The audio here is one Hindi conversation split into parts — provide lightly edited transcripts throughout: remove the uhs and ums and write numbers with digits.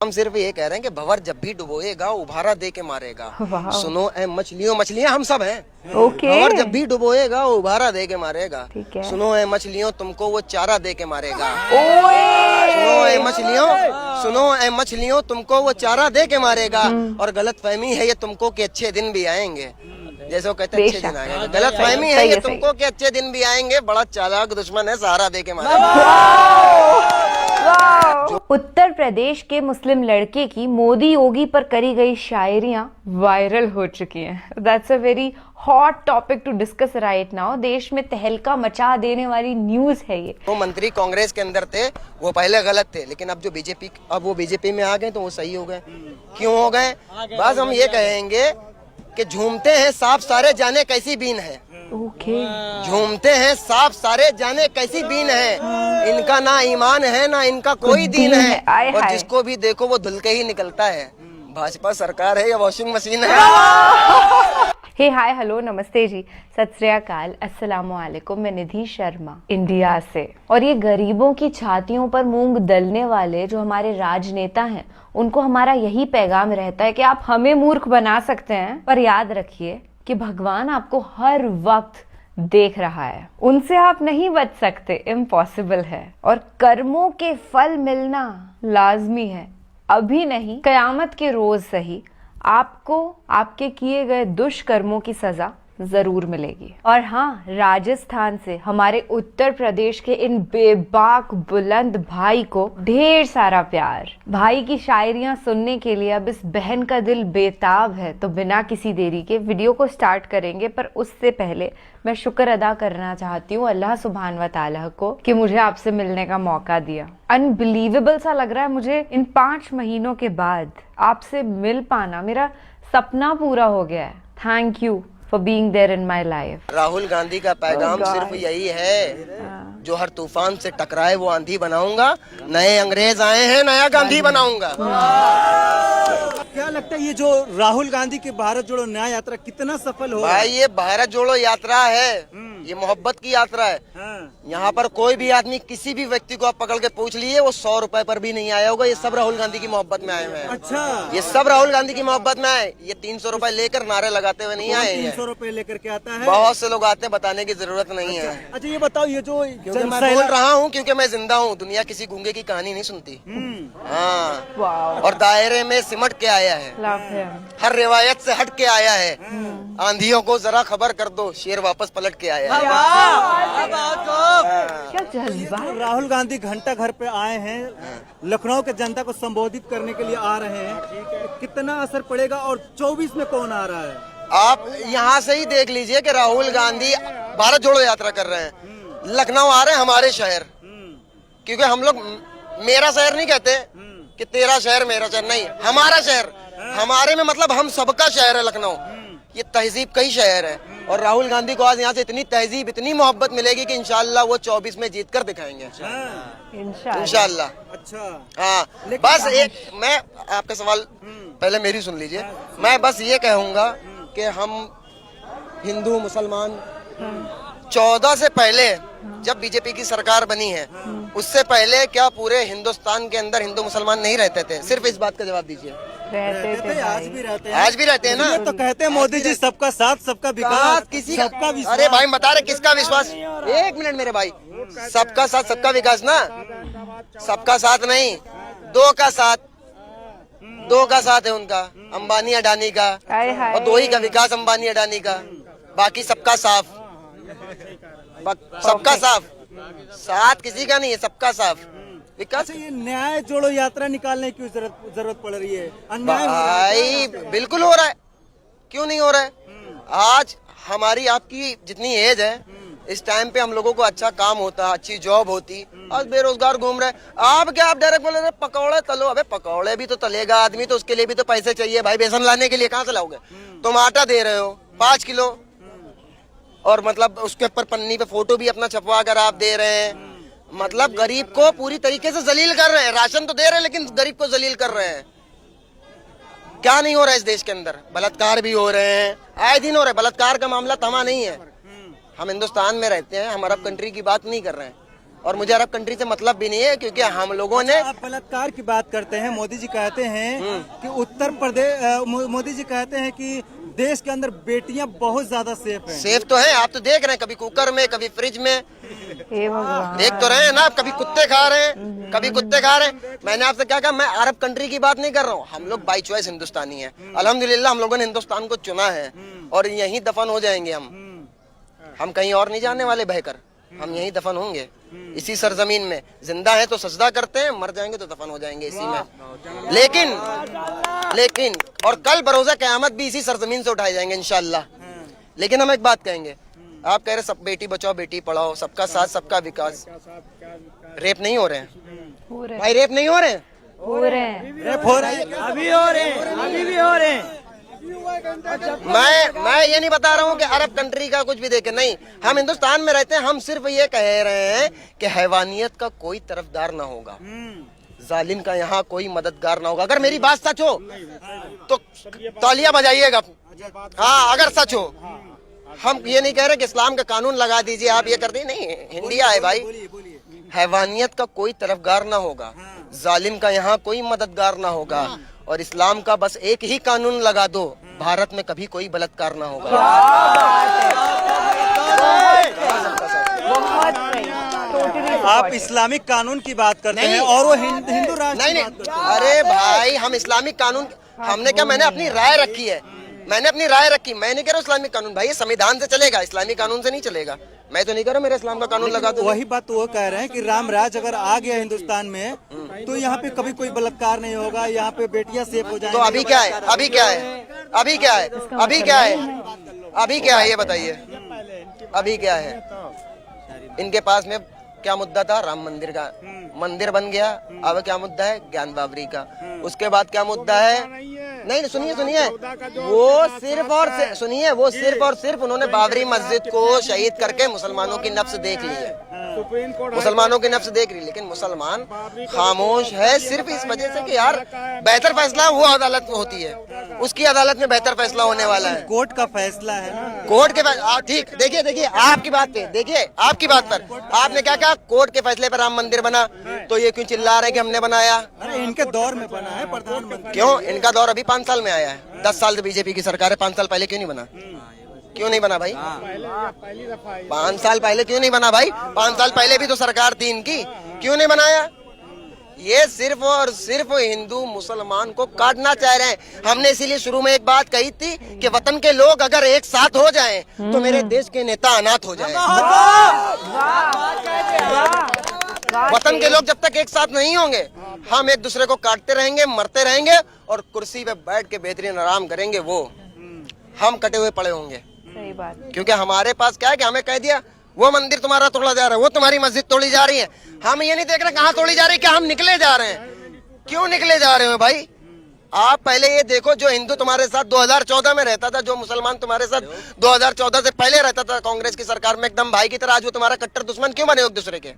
हम सिर्फ ये कह रहे हैं कि भंवर जब भी डुबोएगा उभारा दे के मारेगा। सुनो ऐ मछलियों, मछलियां हम सब हैं। ओके। भंवर जब भी डुबोएगा उभारा दे के मारेगा। ठीक है। सुनो ऐ मछलियों, तुमको वो चारा दे के मारेगा। ओए! सुनो ऐ मछलियों, सुनो ऐ मछलियों, तुमको वो चारा दे के मारेगा। और गलत फहमी है ये तुमको कि अच्छे दिन भी आएंगे। जैसे वो कहते हैं अच्छे दिन आएंगे, गलत फहमी है ये तुमको कि अच्छे दिन भी आएंगे। बड़ा चालाक दुश्मन है, सहारा दे के मारेगा। उत्तर प्रदेश के मुस्लिम लड़के की मोदी योगी पर करी गई शायरियां वायरल हो चुकी हैं। That's a very hot topic to discuss right now. देश में तहलका मचा देने वाली न्यूज है ये। वो मंत्री कांग्रेस के अंदर थे, वो पहले गलत थे, लेकिन अब जो बीजेपी, अब वो बीजेपी में आ गए तो वो सही हो गए। क्यों हो गए? बस हम ये कहेंगे कि झूमते हैं सांप सारे जाने कैसी बीन है। ओके। झूमते हैं सांप सारे जाने कैसी बीन है। इनका ना ईमान है ना इनका कोई दीन है। आए और हाय। जिसको भी देखो वो धुल के ही निकलता है। भाजपा सरकार है या वॉशिंग मशीन है? हे हाय हेलो नमस्ते जी, सत श्री अकाल, अस्सलामु अलैकुम। मैं निधि शर्मा इंडिया से। और ये गरीबों की छातियों पर मूंग दलने वाले जो हमारे राजनेता हैं, उनको हमारा यही पैगाम रहता है कि आप हमें मूर्ख बना सकते हैं, पर याद रखिए कि भगवान आपको हर वक्त देख रहा है। उनसे आप नहीं बच सकते, इम्पॉसिबल है। और कर्मों के फल मिलना लाजमी है, अभी नहीं कयामत के रोज सही। आपको आपके किए गए दुष्कर्मों की सजा जरूर मिलेगी। और हाँ, राजस्थान से हमारे उत्तर प्रदेश के इन बेबाक बुलंद भाई को ढेर सारा प्यार। भाई की शायरियां सुनने के लिए अब इस बहन का दिल बेताब है। तो बिना किसी देरी के वीडियो को स्टार्ट करेंगे, पर उससे पहले मैं शुक्र अदा करना चाहती हूँ अल्लाह सुभान व ताला को कि मुझे आपसे मिलने का मौका दिया। अनबिलीवेबल सा लग रहा है मुझे, इन 5 महीनों के बाद आपसे मिल पाना मेरा सपना पूरा हो गया है। Thank you for being there in my life। Rahul Gandhi का पैगाम सिर्फ यही है, जो हर तूफान से टकराए वो आंधी बनाऊंगा। नए अंग्रेज आए हैं, नया गांधी बनाऊंगा। क्या लगता है ये जो राहुल गांधी की भारत जोड़ो न्याय यात्रा कितना सफल हो? भाई ये भारत जोड़ो यात्रा है, ये मोहब्बत की यात्रा है। यहाँ पर कोई भी आदमी, किसी भी व्यक्ति को आप पकड़ के पूछ लिए, वो 100 रुपए पर भी नहीं आया होगा। ये सब राहुल गांधी की मोहब्बत में आए हुए हैं। अच्छा, ये सब राहुल गांधी की मोहब्बत में आए। ये 300 रुपए लेकर नारे लगाते हुए नहीं आए हैं। 300 रुपए लेकर के आता है। बहुत से लोग आते हैं, बताने की जरूरत नहीं है। अच्छा ये बताओ, ये जो क्योंकि मैं बोल रहा हूँ, क्योंकि मैं जिंदा हूँ। दुनिया किसी गूंगे की कहानी नहीं सुनती। हाँ, और दायरे में सिमट के आया है, हर रिवायत से हट के आया है। आंधियों को जरा खबर कर दो, शेर वापस पलट के आया है। क्या जज्बा। राहुल गांधी घंटा घर पे आए हैं, लखनऊ के जनता को संबोधित करने के लिए आ रहे हैं। कितना असर पड़ेगा? और 24 में कौन आ रहा है? आप यहाँ से ही देख लीजिए कि राहुल गांधी भारत जोड़ो यात्रा कर रहे हैं। लखनऊ आ रहे हैं, हमारे शहर। क्योंकि हम लोग मेरा शहर नहीं कहते कि तेरा शहर मेरा शहर, नहीं, हमारा शहर। हमारे में मतलब हम सबका शहर है लखनऊ। ये तहजीब का ही शहर है। और राहुल गांधी को आज यहाँ से इतनी तहजीब, इतनी मोहब्बत मिलेगी कि इंशाल्लाह वो 24 में जीत कर दिखाएंगे। इंशाल्लाह। अच्छा हाँ, बस एक, मैं आपका सवाल पहले मेरी सुन लीजिए। मैं बस ये कहूँगा कि हम हिंदू मुसलमान 14 से पहले जब बीजेपी की सरकार बनी है, उससे पहले क्या पूरे हिंदुस्तान के अंदर हिंदू मुसलमान नहीं रहते थे? सिर्फ इस बात का जवाब दीजिए। रहते थे, आज भी रहते हैं। आज भी रहते हैं ना। तो कहते हैं मोदी जी सबका साथ, सबका विकास, किसी सबका विश्वास। अरे भाई बता रहे किसका विश्वास? एक मिनट मेरे भाई, सबका साथ सबका विकास ना, सबका साथ नहीं, 2 का साथ, 2 का साथ है उनका, अंबानी अडानी का। और 2 ही का विकास, अंबानी अडानी का। बाकी सबका साफ, सबका साफ, साथ किसी का नहीं है, सबका साफ विकास। अच्छा ये न्याय जोड़ो यात्रा निकालने की जरूरत पड़ रही है? अन्याय भाई बिल्कुल हो रहा है, क्यों नहीं हो रहा है? आज हमारी आपकी जितनी एज है, इस टाइम पे हम लोगों को अच्छा काम होता, अच्छी जॉब होती। आज बेरोजगार घूम रहे। आप क्या, आप डायरेक्ट बोले पकौड़े तलो। अबे पकौड़े भी तो तलेगा आदमी, तो उसके लिए भी तो पैसे चाहिए भाई। बेसन लाने के लिए कहाँ से लाओगे? तुम आटा दे रहे हो 5 किलो, और मतलब उसके ऊपर पन्नी पे फोटो भी अपना छपवा कर आप दे रहे हैं। मतलब गरीब को पूरी तरीके से जलील कर रहे हैं। राशन तो दे रहे हैं, लेकिन गरीब को जलील कर रहे हैं। क्या नहीं हो रहा है इस देश के अंदर? बलात्कार भी हो रहे हैं, आए दिन हो रहे हैं। बलात्कार का मामला थमा नहीं है। हम हिंदुस्तान में रहते हैं, हम अरब कंट्री की बात नहीं कर रहे हैं। और मुझे अरब कंट्री से मतलब भी नहीं है, क्योंकि हम लोगों ने आप बलात्कार की बात करते हैं। मोदी जी कहते हैं कि उत्तर प्रदेश, मोदी जी कहते हैं कि देश के अंदर बेटियां बहुत ज्यादा सेफ हैं। सेफ तो है, आप तो देख रहे हैं, कभी कुकर में, कभी फ्रिज में, हे भगवान। देख तो रहे हैं ना, कभी कुत्ते खा रहे हैं, कभी कुत्ते खा रहे हैं। मैंने आपसे क्या कहा, मैं अरब कंट्री की बात नहीं कर रहा हूँ, हम लोग बाई चॉइस हिंदुस्तानी हैं। अल्हम्दुलिल्लाह हम लोगों ने हिंदुस्तान को चुना है और यहीं दफन हो जाएंगे हम कहीं और नहीं जाने वाले बहकर, हम यहीं दफन होंगे इसी सरजमीन में। जिंदा है तो सजदा करते हैं, मर जाएंगे तो दफन हो जाएंगे इसी में। लेकिन और कल बरोजा क़यामत भी इसी सरजमीन से उठाए जाएंगे इंशाअल्लाह। लेकिन हम एक बात कहेंगे, आप कह रहे सब बेटी बचाओ बेटी पढ़ाओ, सबका साथ सबका विकास, रेप नहीं हो रहे हैं भाई, रेप नहीं हो रहे हैं, हो रहे हैं, रेप हो रहा है, अभी हो रहे हैं, अभी भी हो रहे हैं। मैं ये नहीं बता रहा हूँ कि अरब कंट्री का कुछ भी देखे, नहीं, हम हिंदुस्तान में रहते हैं। हम सिर्फ ये कह रहे हैं कि हैवानियत का कोई तरफदार ना होगा, जालिम का यहाँ कोई मददगार ना होगा। अगर मेरी बात सच हो तो तालियां बजाइएगा, हाँ अगर सच हो। हम ये नहीं कह रहे कि इस्लाम का कानून लगा दीजिए, आप ये कर दी, नहीं, इंडिया है भाई। हैवानियत का कोई तरफदार ना होगा, जालिम का यहाँ कोई मददगार ना होगा, और इस्लाम का बस एक ही कानून लगा दो, भारत में कभी कोई बलात्कार ना होगा। बहुत सही, टोटली। आप इस्लामिक कानून की बात करते हैं और वो हिंदू राष्ट्र नहीं, अरे भाई हम इस्लामिक कानून, हमने क्या, मैंने अपनी राय रखी है, मैंने अपनी राय रखी। मैं नहीं कह रहा इस्लामिक कानून, भाई ये संविधान से चलेगा, इस्लामिक कानून से नहीं चलेगा। मैं तो नहीं कह रहा मेरा इस्लाम का कानून लगा दो। वही बात तो वो कह रहे हैं कि राम राज अगर आ गया हिंदुस्तान में तो यहाँ पे कभी कोई बलात्कार नहीं होगा, यहाँ पे बेटियां सेफ हो जाएंगी। तो अभी क्या है, अभी क्या है, अभी क्या है, अभी क्या है, अभी क्या है ये बताइए, अभी क्या है? इनके पास में क्या मुद्दा था? राम मंदिर का, मंदिर बन गया। अब क्या मुद्दा है? ज्ञान बाबरी का। उसके बाद क्या मुद्दा है? नहीं सुनिए सुनिए, वो सिर्फ और सुनिए, वो सिर्फ और सिर्फ उन्होंने बाबरी मस्जिद को शहीद करके मुसलमानों की नफ्स देख ली है, मुसलमानों की नफ्स देख रही। लेकिन मुसलमान खामोश है सिर्फ इस वजह से कि यार बेहतर फैसला वो अदालत में होती है, उसकी अदालत में बेहतर फैसला होने वाला है, कोर्ट का फैसला है ना, कोर्ट के ठीक। देखिए देखिए आपकी बात पे, देखिए आपकी बात पर आपने क्या कहा, कोर्ट के फैसले पर राम मंदिर बना, तो ये क्यों चिल्ला रहे हैं कि हमने बनाया? अरे इनके दौर में बना है प्रधानमंत्री। क्यों? इनका दौर अभी 5 साल में आया है, 10 साल से बीजेपी की सरकार है, 5 साल पहले क्यों नहीं बना? क्यों नहीं बना भाई? 5 साल पहले क्यों नहीं बना भाई? 5 साल पहले भी तो सरकार थी इनकी, क्यों नहीं बनाया? ये सिर्फ और सिर्फ हिंदू मुसलमान को काटना चाह रहे हैं। हमने इसीलिए शुरू में एक बात कही थी कि वतन के लोग अगर एक साथ हो जाएं तो मेरे देश के नेता अनाथ हो जाएं। वतन के लोग जब तक एक साथ नहीं होंगे, हम एक दूसरे को काटते रहेंगे, मरते रहेंगे, और कुर्सी पे बैठ के बेहतरीन आराम करेंगे, वो हम कटे हुए पड़े होंगे। सही बात। क्योंकि हमारे पास क्या है कि हमें कह दिया वो मंदिर तुम्हारा तोड़ा जा रहा है, वो तुम्हारी मस्जिद तोड़ी जा रही है। हम ये नहीं देख रहे कहाँ तोड़ी जा रही है, क्या हम निकले जा रहे हैं? क्यों निकले जा रहे हो भाई? आप पहले ये देखो, जो हिंदू तुम्हारे साथ 2014 में रहता था, जो मुसलमान तुम्हारे साथ 2014 से पहले रहता था कांग्रेस की सरकार में एकदम भाई की तरह, आज वो तुम्हारा कट्टर दुश्मन क्यों बने हो एक दूसरे के?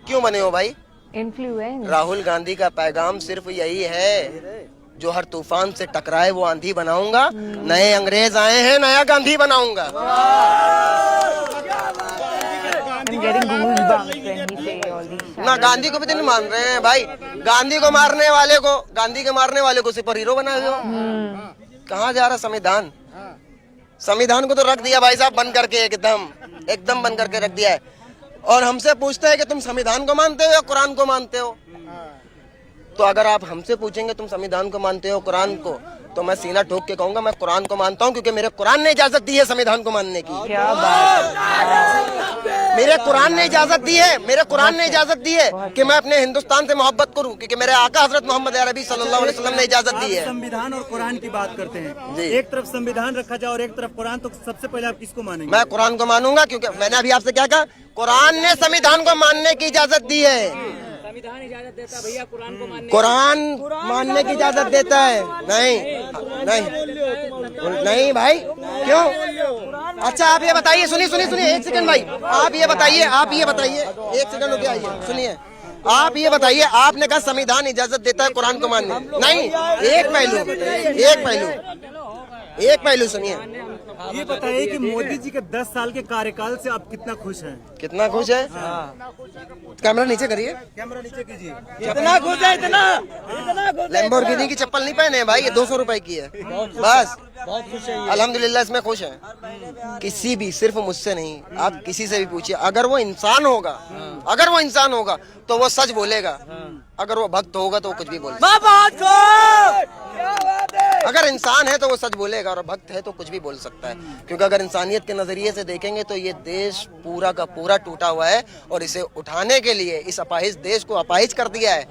क्यों बने हो भाई? इन्फ्लुएंस। राहुल गांधी का पैगाम सिर्फ यही है, जो हर तूफान से टकराए वो आंधी बनाऊंगा, नए अंग्रेज आए हैं नया गांधी बनाऊंगा। ना गांधी को भी तो नहीं मान रहे हैं भाई, गांधी को मारने वाले को, गांधी के मारने वाले को सुपर हीरो बना दो। कहाँ जा रहा संविधान? संविधान को तो रख दिया भाई साहब बंद करके, एकदम बंद करके रख दिया है। और हमसे पूछते हैं कि तुम संविधान को मानते हो या कुरान को मानते हो? तो अगर आप हमसे पूछेंगे तुम संविधान को मानते हो कुरान को, तो मैं सीना ठोक के कहूंगा मैं कुरान को मानता हूं, क्योंकि मेरे कुरान ने इजाजत दी है संविधान को मानने की। क्या बात। मेरे कुरान ने इजाजत दी है, मेरे कुरान ने इजाजत दी है कि मैं अपने हिंदुस्तान से मोहब्बत करूं, क्योंकि मेरे आका हजरत मोहम्मद अरबी सल्लल्लाहु अलैहि वसल्लम ने इजाजत दी है। संविधान और कुरान की बात करते हैं, एक तरफ संविधान रखा जाए और एक तरफ कुरान, तो सबसे पहले आप किसको मानेंगे? मैं कुरान को मानूंगा, क्योंकि मैंने अभी आपसे क्या कहा, कुरान ने संविधान को मानने की इजाजत दी है। संविधान इजाजत देता है भैया कुरान को मानने, कुरान मानने की इजाजत देता है? नहीं भाई, क्यों? अच्छा आप ये बताइए, सुनिए एक सेकंड भाई, आप ये बताइए, एक सेकंड रुकिए, आइए सुनिए, आप ये बताइए, आपने कहा संविधान इजाजत देता है कुरान को मानने, नहीं, एक पहलू एक पहलू सुनिए। ये बताइए कि मोदी जी के 10 साल के कार्यकाल से आप कितना खुश हैं? कितना खुश है? कैमरा नीचे करिए। कैमरा नीचे कीजिए। इतना खुश है, इतना लैम्बोर्गिनी की चप्पल नहीं पहने हैं भाई, ये 200 रुपए की है बस। बहुत खुश है। अल्हम्दुलिल्लाह इसमें खुश हैं। किसी भी, सिर्फ मुझसे नहीं, आप किसी से भी पूछिए, अगर वो इंसान होगा, अगर वो इंसान होगा तो वो सच बोलेगा, अगर वो भक्त होगा तो वो कुछ भी बोलेगा। बहुत खुश। अगर इंसान है तो वो सच बोलेगा और भक्त है तो कुछ भी बोल सकता है, क्योंकि अगर इंसानियत के नजरिए से देखेंगे तो ये देश पूरा का पूरा टूटा हुआ है और इसे उठाने के लिए इस अपाहिज देश को अपाहिज कर दिया है।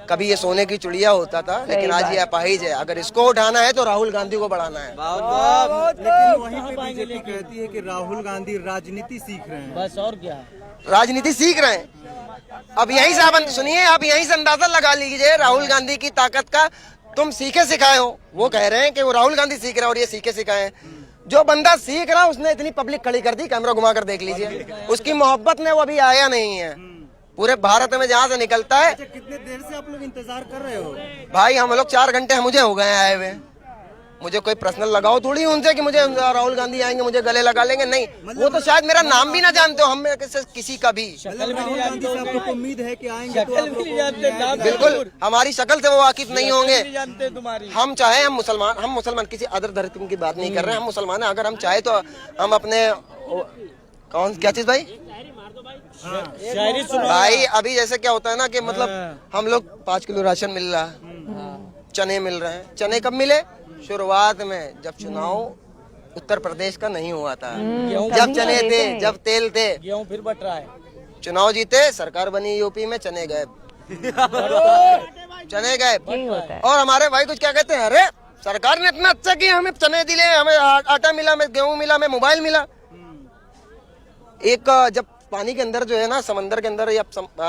कभी ये सोने की चिड़िया होता था, लेकिन आज ये अपाहिज है। अगर इसको उठाना है तो राहुल गांधी को बढ़ाना है। लेकिन वहीं पे बीजेपी कहती है कि राहुल गांधी राजनीति सीख रहे हैं। बस और क्या। राजनीति सीख रहे हैं। अब यहीं से आप सुनिए, आप यहीं से अंदाजा लगा लीजिए राहुल गांधी की ताकत का। तुम सीखे सिखाए हो, वो कह रहे हैं कि वो राहुल गांधी सीख रहा है और ये सीखे सिखाए हैं। जो बंदा सीख रहा उसने इतनी पब्लिक खड़ी कर दी, कैमरा घुमा कर देख लीजिए, उसकी मोहब्बत में वो अभी आया नहीं है। पूरे भारत में जहाँ से निकलता है। अच्छा, कितने देर से आप लोग इंतजार कर रहे हो? भाई हम लोग 4 घंटे मुझे हो गए आए हुए। मुझे कोई पर्सनल लगाओ थोड़ी उनसे कि मुझे राहुल गांधी आएंगे मुझे गले लगा लेंगे, नहीं। वो तो शायद मेरा नाम भी ना जानते हो, हम में से किसी का भी। राहुल गांधी से आप लोग को उम्मीद है कि आएंगे तो आप लोग बिल्कुल हमारी शक्ल से वो वाकिफ नहीं होंगे। जानते तुम्हारी। हम चाहे हम मुसलमान किसी अदर धर्म की बात नहीं कर रहे हैं, हम मुसलमान हैं। अगर हम चाहे तो हम अपने क्या चीज भाई शायरी सुनो भाई, अभी जैसे क्या होता है ना कि मतलब हम लोग 5 किलो राशन मिल रहा है, चने मिल रहे हैं। चने कब मिले? शुरुआत में जब चुनाव उत्तर प्रदेश का नहीं हुआ था, जब चने थे, जब तेल थे। गेहूं फिर बट रहा है। चुनाव जीते, सरकार बनी यूपी में, चने गए चने गए। और हमारे भाई कुछ क्या कहते हैं, अरे सरकार ने इतना अच्छा किया, हमें चने दिले, हमें आटा मिला, हमें गेहूं मिला, हमें मोबाइल मिला। एक जब पानी के अंदर जो है ना, समंदर के अंदर या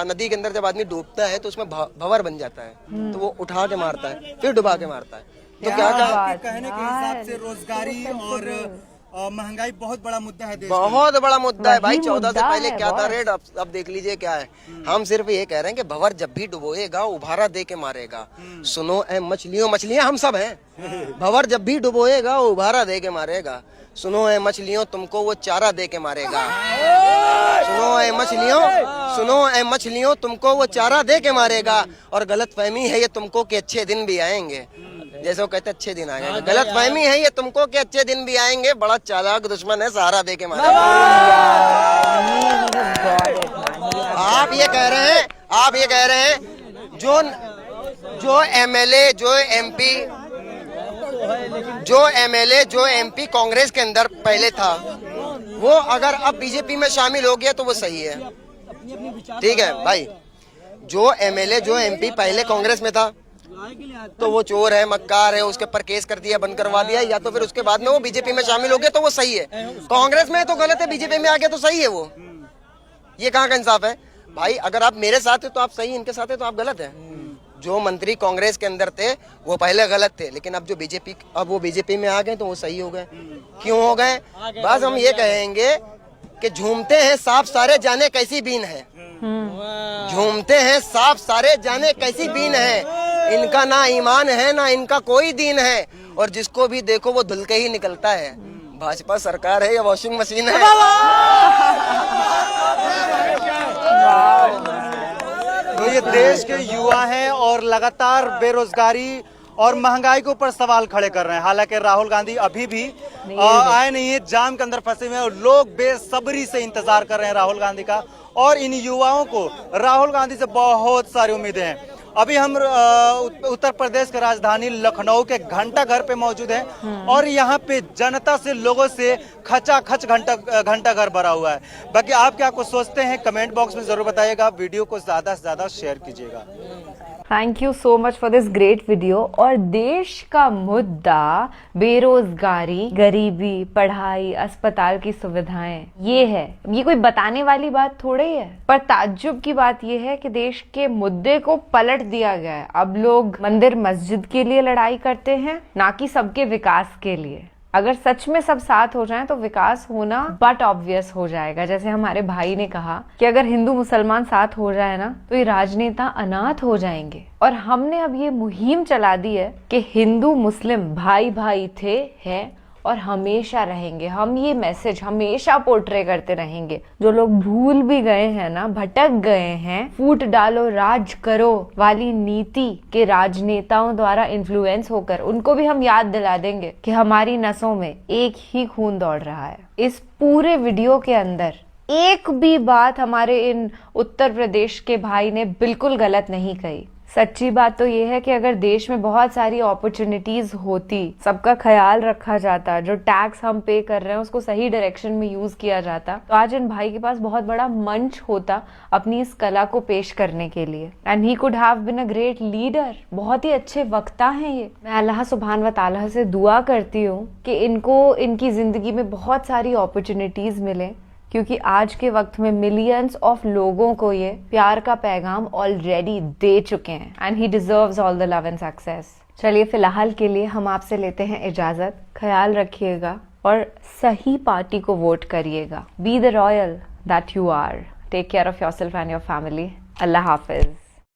नदी के अंदर जब आदमी डूबता है तो उसमें भंवर बन जाता है, तो वो उठा के मारता है फिर डुबा के मारता है। तो क्या कहने के हिसाब से रोजगारी और महंगाई बहुत बड़ा मुद्दा है देश में। बहुत बड़ा मुद्दा है भाई। 14 से मुद्दा पहले है क्या था बहुत। रेट, अब देख लीजिए क्या है। हम सिर्फ ये कह रहे हैं कि भंवर जब भी डुबोएगा उभारा दे के मारेगा। सुनो ऐ मछलियों, मछलियां हम सब हैं। भंवर जब भी डुबोएगा उभारा दे के मारेगा। सुनो ऐ मछलियों, तुमको वो चारा दे के मारेगा। सुनो ऐ मछलियों, सुनो ऐ मछलियों, तुमको वो चारा दे के मारेगा। और गलत फहमी है ये तुमको कि अच्छे दिन भी आएंगे, जैसे वो कहते अच्छे दिन आएंगे। गलत फहमी है ये तुमको कि अच्छे दिन भी आएंगे। बड़ा चालाक दुश्मन है, सहारा दे के मारेगा। आप ये कह रहे हैं जो एमएलए जो एमपी कांग्रेस के अंदर पहले था, वो अगर अब बीजेपी में शामिल हो गया तो वो सही है। ठीक है भाई, जो एमएलए जो एमपी पहले कांग्रेस में था तो वो चोर है, मक्कार है, उसके ऊपर केस कर दिया, बंद करवा दिया, या तो फिर उसके बाद में वो बीजेपी में शामिल हो गया तो वो सही है। कांग्रेस में तो गलत है, बीजेपी में आ गया तो सही है। वो ये कहाँ का इंसाफ है भाई? अगर आप मेरे साथ है तो आप सही, इनके साथ है तो आप गलत है। जो मंत्री कांग्रेस के अंदर थे वो पहले गलत थे, लेकिन अब वो बीजेपी में आ गए तो वो सही हो गए। क्यों हो गए? बस हम ये कहेंगे कि झूमते हैं सांप सारे जाने कैसी बीन है, झूमते हैं सांप सारे जाने कैसी बीन है। इनका ना ईमान है ना इनका कोई दीन है, और जिसको भी देखो वो धुल के ही निकलता है। भाजपा सरकार है या वॉशिंग मशीन है? तो ये देश के युवा हैं और लगातार बेरोजगारी और महंगाई के ऊपर सवाल खड़े कर रहे हैं। हालांकि राहुल गांधी अभी भी आए नहीं है, जाम के अंदर फंसे हुए हैं और लोग बेसब्री से इंतजार कर रहे हैं राहुल गांधी का। और इन युवाओं को राहुल गांधी से बहुत सारी उम्मीदें हैं। अभी हम उत्तर प्रदेश की राजधानी लखनऊ के घंटा घर पे मौजूद हैं और यहाँ पे जनता से, लोगों से खचाखच घंटा घर भरा हुआ है। बाकी आप क्या कुछ सोचते हैं कमेंट बॉक्स में जरूर बताइएगा। वीडियो को ज्यादा से ज्यादा शेयर कीजिएगा। Thank you so much for this great video. और देश का मुद्दा बेरोजगारी, गरीबी, पढ़ाई, अस्पताल की सुविधाएं, ये है। ये कोई बताने वाली बात थोड़ी है, पर ताज्जुब की बात ये है कि देश के मुद्दे को पलट दिया गया है। अब लोग मंदिर मस्जिद के लिए लड़ाई करते हैं, ना कि सबके विकास के लिए। अगर सच में सब साथ हो जाएं तो विकास होना बट ऑब्वियस हो जाएगा। जैसे हमारे भाई ने कहा कि अगर हिंदू मुसलमान साथ हो जाए ना तो ये राजनेता अनाथ हो जाएंगे। और हमने अब ये मुहिम चला दी है कि हिंदू मुस्लिम भाई भाई थे, हैं और हमेशा रहेंगे। हम ये मैसेज हमेशा पोर्ट्रे करते रहेंगे। जो लोग भूल भी गए हैं ना, भटक गए हैं, फूट डालो राज करो वाली नीति के राजनेताओं द्वारा इन्फ्लुएंस होकर, उनको भी हम याद दिला देंगे कि हमारी नसों में एक ही खून दौड़ रहा है। इस पूरे वीडियो के अंदर एक भी बात हमारे इन उत्तर प्रदेश के भाई ने बिल्कुल गलत नहीं कही। सच्ची बात तो ये है कि अगर देश में बहुत सारी अपॉर्चुनिटीज होती, सबका ख्याल रखा जाता, जो टैक्स हम पे कर रहे हैं उसको सही डायरेक्शन में यूज किया जाता, तो आज इन भाई के पास बहुत बड़ा मंच होता अपनी इस कला को पेश करने के लिए। And he could have been a great leader. बहुत ही अच्छे वक्ता हैं ये। मैं अल्लाह सुब्हान व तआला से दुआ करती हूँ कि इनको इनकी जिंदगी में बहुत सारी अपॉर्चुनिटीज मिले, क्योंकि आज के वक्त में मिलियंस ऑफ लोगों को ये प्यार का पैगाम ऑलरेडी दे चुके हैं and he deserves all the love and success. चलिए फिलहाल के लिए हम आपसे लेते हैं इजाजत। ख्याल रखिएगा और सही पार्टी को वोट करिएगा। Be the royal that you are. Take care of yourself and your family. अल्लाह हाफिज।